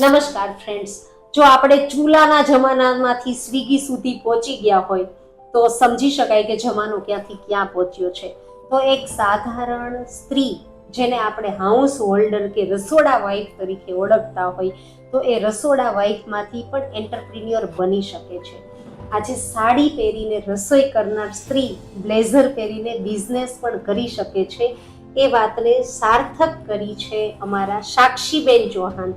નમસ્કાર ફ્રેન્ડ્સ, જો આપણે ચૂલાના જમાનામાંથી સ્વિગી સુધી પહોંચી ગયા હોય તો સમજી શકાય કે જમાનો ક્યાંથી ક્યાં પહોંચ્યો છે. તો એક સાધારણ સ્ત્રી જેને આપણે હાઉસ હોલ્ડર કે રસોડા વાઇફ તરીકે ઓળખતા હોય તો એ રસોડા વાઇફમાંથી પણ એન્ટરપ્રિન્યોર બની શકે છે. આજે સાડી પહેરીને રસોઈ કરનાર સ્ત્રી બ્લેઝર પહેરીને બિઝનેસ પણ કરી શકે છે. એ વાતને સાર્થક કરી છે અમારા સાક્ષીબેન ચૌહાણ.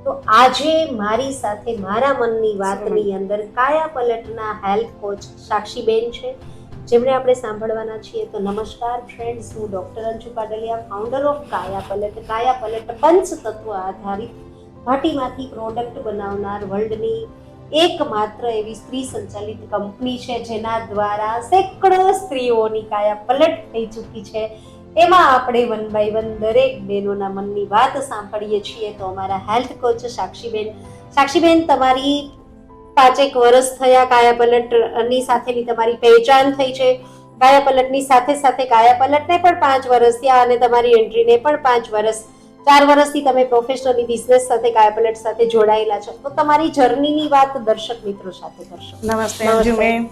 તો આજે મારી સાથે મારા મનની વાતની અંદર કાયા પલટના હેલ્થ કોચ સાક્ષીબેન છે, જેમણે આપણે સાંભળવાના છીએ. તો નમસ્કાર ફ્રેન્ડ્સ, હું doctor Anju Padaliya, founder of કાયા પલટ. કાયા પલટ પંચતત્વ આધારિત ઘાટીમાંથી પ્રોડક્ટ બનાવનાર વર્લ્ડની એકમાત્ર એવી સ્ત્રી સંચાલિત કંપની છે, જેના દ્વારા સેંકડો સ્ત્રીઓની કાયા પલટ થઈ ચૂકી છે. એમાં આપણે વન બાય વન દરેક બહેનોના મનની વાત સાંભળીએ છીએ. તો અમારા હેલ્થ કોચ સાક્ષીબેન, તમારી 5 વર્ષ થયા કાયા પલટની સાથેની તમારી પહેચાન થઈ છે. કાયા પલટની સાથે સાથે કાયા પલટને પણ 5 વર્ષ થયા અને તમારી એન્ટ્રીને પણ 5 વર્ષ. 4 વર્ષથી તમે પ્રોફેશનલી બિઝનેસ સાથે કાયા પલટ સાથે જોડાયેલા છો. તો તમારી જર્નીની વાત દર્શક મિત્રો સાથે કરશો. નમસ્તે અંજુ મેમ,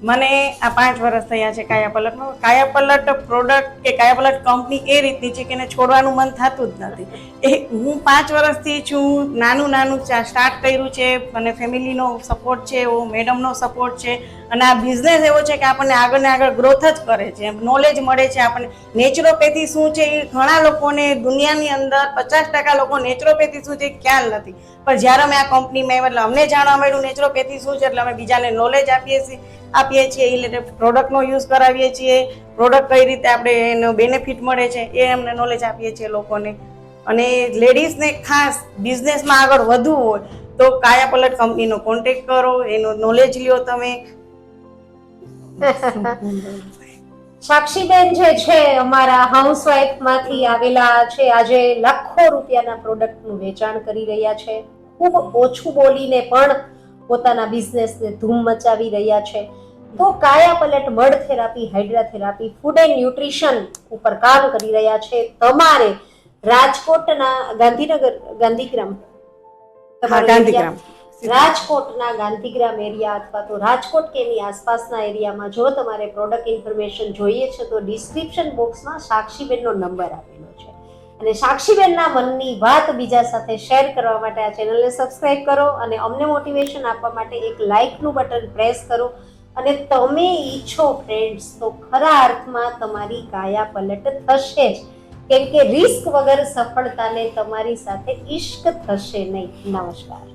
મને આ 5 વર્ષ થયા છે કાયા પલટમાં. કાયા પલટ પ્રોડક્ટ કે કાયા પલટ કંપની એ રીતની છે કે એને છોડવાનું મન થતું જ નથી. હું 5 વર્ષથી છું, નાનું સ્ટાર્ટ કર્યું છે અને ફેમિલીનો સપોર્ટ છે, એવો મેડમનો સપોર્ટ છે. અને આ બિઝનેસ એવો છે કે આપણને આગળ ને આગળ ગ્રોથ જ કરે છે, નોલેજ મળે છે આપણને. નેચરોપેથી શું છે એ ઘણા લોકોને દુનિયાની અંદર 50% લોકો નેચરોપેથી શું છે ખ્યાલ નથી. પણ જ્યારે અમે આ કંપનીમાં એટલે અમને જાણવા મળ્યું નેચરોપેથી શું છે, એટલે અમે બીજાને નોલેજ આપીએ છીએ. એ રીતે પ્રોડક્ટનો યુઝ કરાવીએ છીએ. પ્રોડક્ટ કઈ રીતે આપણે એનો બેનિફિટ મળે છે એ અમને નોલેજ આપીએ છીએ લોકોને. અને લેડીઝને ખાસ બિઝનેસમાં આગળ વધવું હોય તો કાયા પલટ કંપનીનો કોન્ટેક્ટ કરો, એનો નોલેજ લ્યો તમે. સાક્ષીબેન જે છે અમારા હાઉસવાઈફ માંથી આવેલા છે, આજે લાખો રૂપિયાના પ્રોડક્ટનું વેચાણ કરી રહ્યા છે. ખૂબ ઓછું બોલીને પણ પોતાના બિઝનેસને ધૂમ મચાવી રહ્યા છે. તો કાયા પલટ mud therapy, hydra therapy, food and nutrition ઉપર કામ કરી રહ્યા છે. તમારે રાજકોટના ગાંધીગ્રામ રાજકોટના ગાંધીગ્રામ એરિયા અથવા તો રાજકોટ કે એની આસપાસના એરિયામાં જો તમારે પ્રોડક્ટ ઇન્ફોર્મેશન જોઈએ છે તો ડિસ્ક્રિપ્શન બોક્સમાં સાક્ષીબેનનો નંબર આપેલો છે. અને સાક્ષીબેનના મનની વાત બીજા સાથે શેર કરવા માટે આ ચેનલને સબસ્ક્રાઇબ કરો અને અમને મોટિવેશન આપવા માટે એક લાઇકનું બટન પ્રેસ કરો. અને તમે ઈચ્છો ફ્રેન્ડ્સ તો ખરા અર્થમાં તમારી કાયા પલટ થશે જ, કેમ કે રિસ્ક વગર સફળતાને તમારી સાથે ઇશ્ક થશે નહીં. નમસ્કાર.